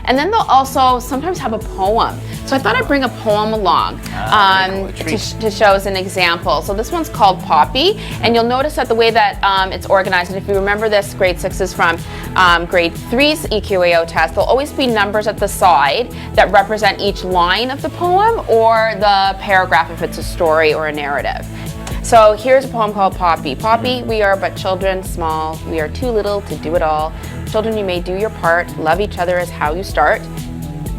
And then they'll also sometimes have a poem. So I thought I'd bring a poem along to show as an example. So this one's called Poppy, and you'll notice that the way that it's organized, and if you remember this, grade 6 is from grade 3's EQAO test, there'll always be numbers at the side that represent each line of the poem or the paragraph if it's a story or a narrative. So here's a poem called Poppy. Poppy, we are but children small, we are too little to do it all. Children, you may do your part, love each other is how you start.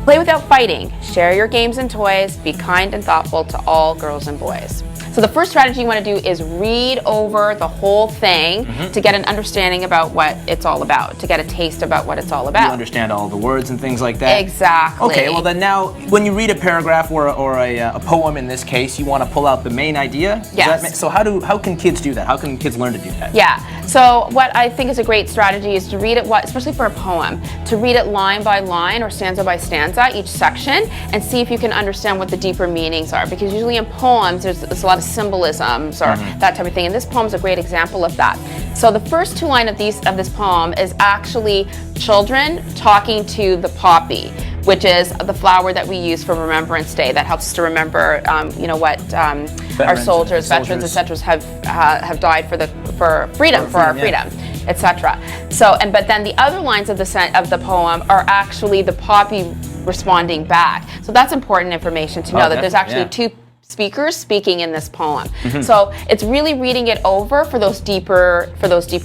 Play without fighting, share your games and toys, be kind and thoughtful to all girls and boys. So the first strategy you want to do is read over the whole thing to get an understanding about what it's all about, to get a taste about what it's all about. You understand all the words and things like that? Exactly. Okay, well then now, when you read a paragraph or a poem in this case, you want to pull out the main idea? Yes. So how can kids do that? How can kids learn to do that? Yeah, so what I think is a great strategy is to read it, especially for a poem, to read it line by line or stanza by stanza, each section, and see if you can understand what the deeper meanings are. Because usually in poems, there's a lot of symbolisms or that type of thing, and this poem's a great example of that. So the first two lines of this poem is actually children talking to the poppy, which is the flower that we use for Remembrance Day that helps us to remember, what our soldiers, veterans, etc. have died for freedom, for our freedom, etc. So, but then the other lines of the poem are actually the poppy responding back. So that's important information to know that there's actually two speakers speaking in this poem. So it's really reading it over for those deeper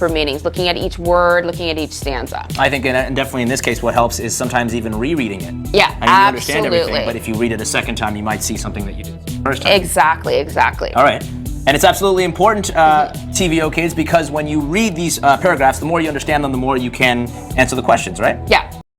meanings, looking at each word, looking at each stanza. I think, and definitely in this case, what helps is sometimes even rereading it. Yeah, I mean, you understand everything, but if you read it a second time, you might see something that you didn't see the first time. Exactly. All right. And it's absolutely important, TVO kids, because when you read these paragraphs, the more you understand them, the more you can answer the questions, right? Yeah.